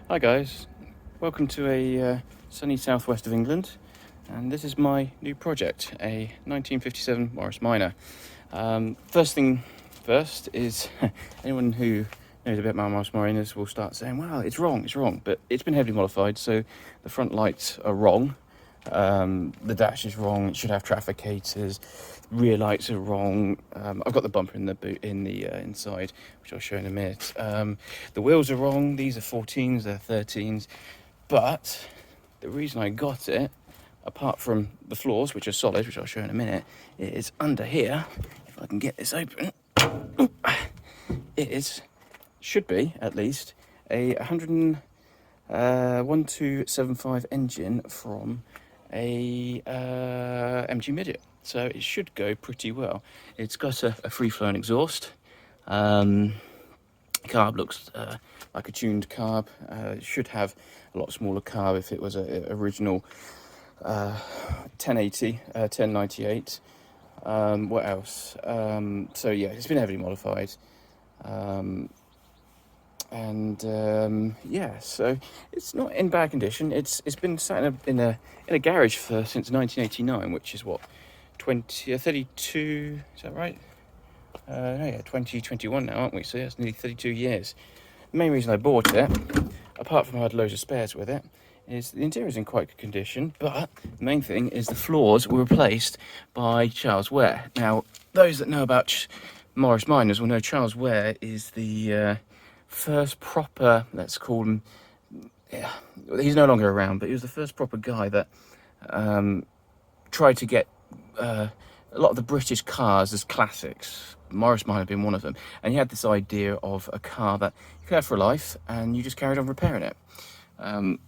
Hi guys, welcome to a sunny southwest of England, and this is my new project, a 1957 Morris Minor. First thing first is anyone who knows a bit about Morris Minors will start saying, well, it's wrong, but it's been heavily modified, so the front lights are wrong, the dash is wrong, it should have trafficators, rear lights are wrong. I've got the bumper in the boot in the inside, which I'll show in a minute. The wheels are wrong, these are 14s, they're 13s, but the reason I got it, apart from the floors, which are solid, which I'll show in a minute, is under here. If I can get this open, it should be at least a 1275 engine from a MG Midget, so it should go pretty well. It's got a free-flowing exhaust. Carb looks like a tuned carb. It should have a lot smaller carb if it was an original 1080, 1098. What else? So yeah, it's been heavily modified. Yeah, so it's not in bad condition. It's been sat in a garage since 1989, which is what, 32, is that right? No, yeah, 2021 now, aren't we? So yeah, it's nearly 32 years. The main reason I bought it, apart from I had loads of spares with it, is the interior is in quite good condition, but the main thing is the floors were replaced by Charles Ware. Now, those that know about Morris Minors will know Charles Ware is the first proper, let's call him, yeah, he's no longer around, but he was the first proper guy that tried to get a lot of the British cars as classics. Morris might have been one of them, and he had this idea of a car that you could have for life and you just carried on repairing it.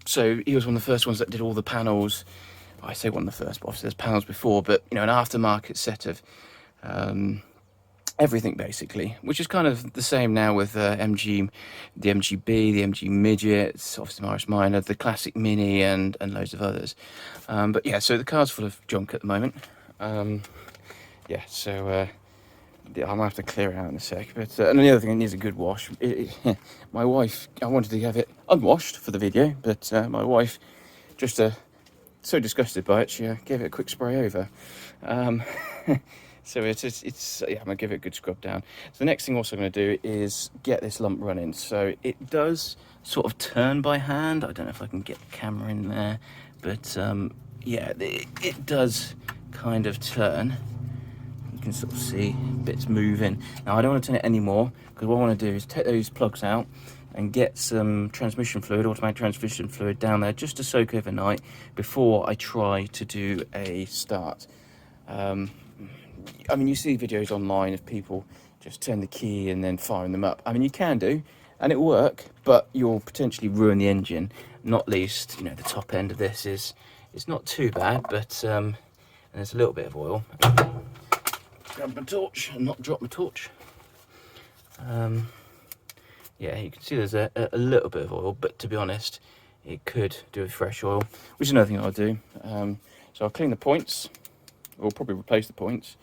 So he was one of the first ones that did all the panels. I say one of the first, but obviously there's panels before, but you know, an aftermarket set of everything basically, which is kind of the same now with MG, the MGB, the MG Midgets, obviously Morris Minor, the classic Mini, and loads of others. But yeah, so the car's full of junk at the moment. Yeah, so yeah, I'm gonna have to clear it out in a sec. But and the other thing, it needs a good wash. My wife, I wanted to have it unwashed for the video, but my wife just so disgusted by it, she gave it a quick spray over. So it's yeah, I'm gonna give it a good scrub down. So the next thing also I'm gonna do is get this lump running. So it does sort of turn by hand. I don't know if I can get the camera in there, but yeah, it does kind of turn. You can sort of see bits moving. Now I don't want to turn it anymore, because what I want to do is take those plugs out and get some transmission fluid, automatic transmission fluid down there, just to soak overnight before I try to do a start. I mean, you see videos online of people just turn the key and then firing them up. I mean, you can do, and it'll work, but you'll potentially ruin the engine. Not least, you know, the top end of this is not too bad, but and there's a little bit of oil. Grab my torch and not drop my torch. Yeah, you can see there's a little bit of oil, but to be honest, it could do with fresh oil, which is another thing I'll do. So I'll clean the points, or probably replace the points.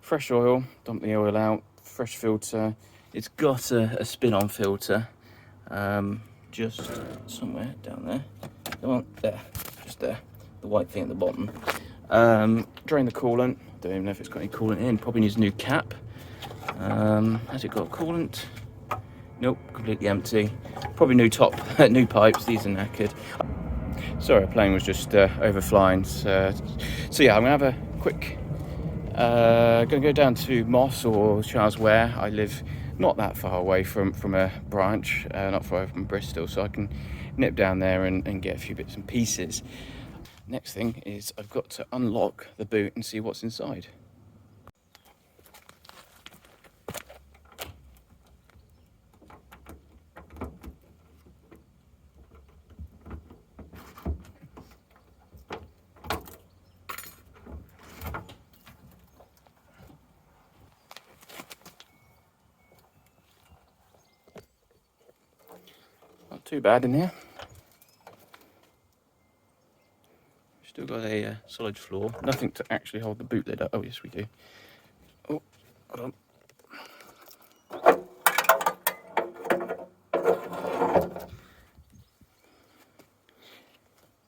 Fresh oil, dump the oil out, fresh filter. It's got a spin-on filter, just somewhere down there. Come on, there, just there, the white thing at the bottom. Drain the coolant. Don't even know if it's got any coolant in. Probably needs a new cap. Has it got coolant? Nope, completely empty. Probably new new pipes. These are knackered. Sorry, a plane was just overflying. So yeah, I'm gonna have a quick. Gonna go down to Moss or Charles Ware. I live not that far away from a branch, not far away from Bristol, so I can nip down there and get a few bits and pieces. Next thing is I've got to unlock the boot and see what's inside. Not too bad in here. Still got a solid floor. Nothing to actually hold the boot lid up. Oh yes, we do. Oh, hold on.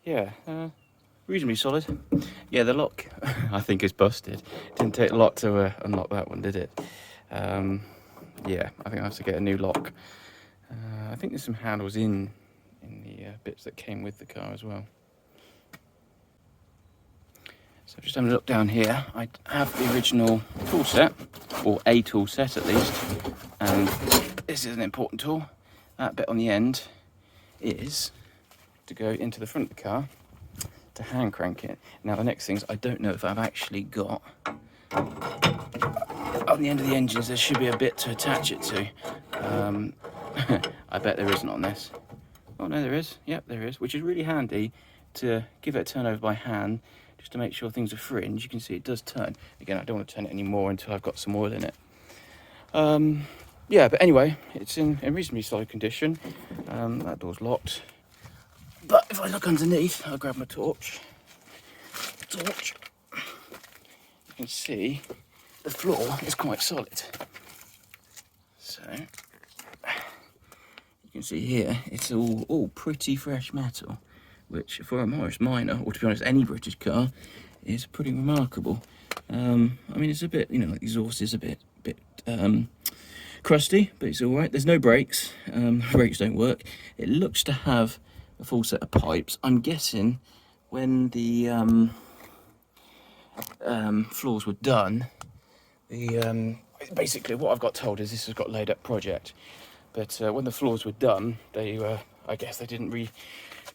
yeah, reasonably solid. Yeah, the lock I think is busted. Didn't take a lot to unlock that one, did it? Yeah, I think I have to get a new lock. I think there's some handles in the bits that came with the car as well. So just having a look down here, I have the original tool set, or a tool set at least, and this is an important tool. That bit on the end is to go into the front of the car to hand crank it. Now the next thing is, I don't know if I've actually got, on the end of the engines there should be a bit to attach it to. I bet there isn't on this. Oh no, there is. Yep, there is, which is really handy to give it a turn over by hand, just to make sure things are fringe. You can see it does turn. Again, I don't want to turn it anymore until I've got some oil in it. Yeah, but anyway, it's in reasonably solid condition. That door's locked. But if I look underneath, I'll grab my torch. You can see the floor is quite solid. So you can see here, it's all pretty fresh metal, which for a Morris Minor, or to be honest, any British car, is pretty remarkable. I mean, it's a bit, like the exhaust is a bit crusty, but it's all right. There's no brakes. The brakes don't work. It looks to have a full set of pipes. I'm guessing when the floors were done, basically what I've got told is this has got laid up project, but when the floors were done, I guess they didn't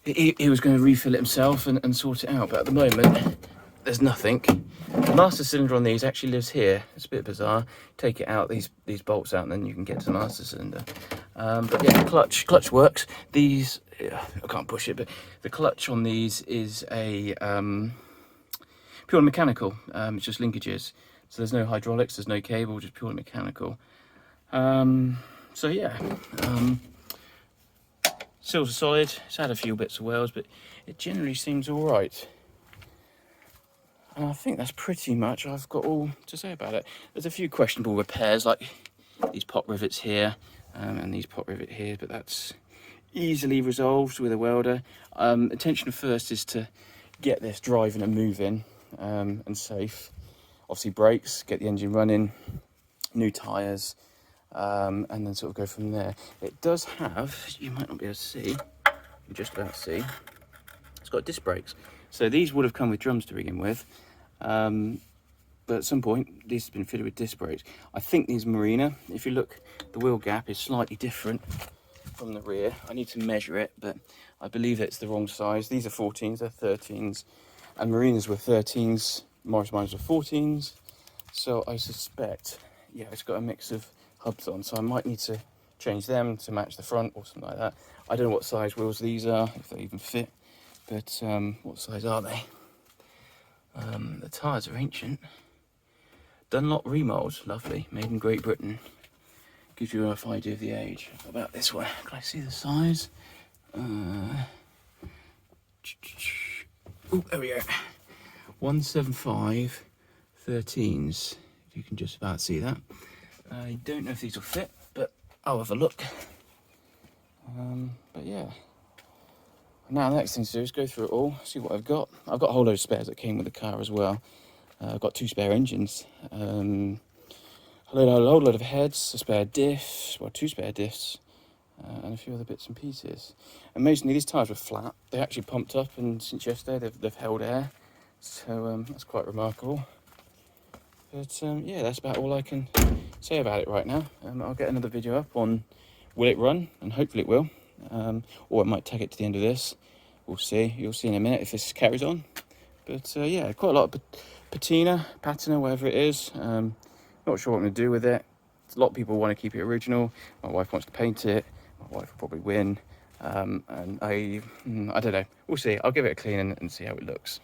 he was going to refill it himself and sort it out, but at the moment there's nothing. The master cylinder on these actually lives here. It's a bit bizarre. Take it out, these bolts out, and then you can get to the master cylinder. But yeah, clutch works. These, I can't push it, but the clutch on these is a purely mechanical. It's just linkages, so there's no hydraulics, there's no cable, just purely mechanical. So yeah, seals are solid. It's had a few bits of welds, but it generally seems all right. And I think that's pretty much I've got all to say about it. There's a few questionable repairs, like these pot rivets here and these pot rivet here, but that's easily resolved with a welder. Intention first is to get this driving and moving and safe. Obviously brakes, get the engine running, new tyres, and then sort of go from there. It does have, you might not be able to see, you just about see, it's got disc brakes. So these would have come with drums to begin with, but at some point these have been fitted with disc brakes. I think these Marina, if you look, the wheel gap is slightly different from the rear. I need to measure it, but I believe it's the wrong size. These are 14s, they're 13s, and Marinas were 13s, Morris Minors were 14s. So I suspect, yeah, it's got a mix of hubs on, so I might need to change them to match the front or something like that. I don't know what size wheels these are, if they even fit, but what size are they? The tyres are ancient. Dunlop remold, lovely, made in Great Britain. Gives you a rough idea of the age. What about this one? Can I see the size? Oh, there we go. 175 13s, if you can just about see that. I don't know if these will fit, but I'll have a look. But yeah. Now the next thing to do is go through it all, see what I've got. I've got a whole load of spares that came with the car as well. I've got 2 spare engines, a whole load of heads, a spare diff, well 2 spare diffs, and a few other bits and pieces. Amazingly, these tyres were flat. They actually pumped up, and since yesterday they've held air, so that's quite remarkable. But yeah, that's about all I can say about it right now. I'll get another video up on will it run, and hopefully it will. Or I might tag it to the end of this. We'll see. You'll see in a minute if this carries on. But yeah, quite a lot of patina, whatever it is. Not sure what I'm going to do with it. A lot of people want to keep it original. My wife wants to paint it. My wife will probably win. And I don't know. We'll see. I'll give it a clean and see how it looks.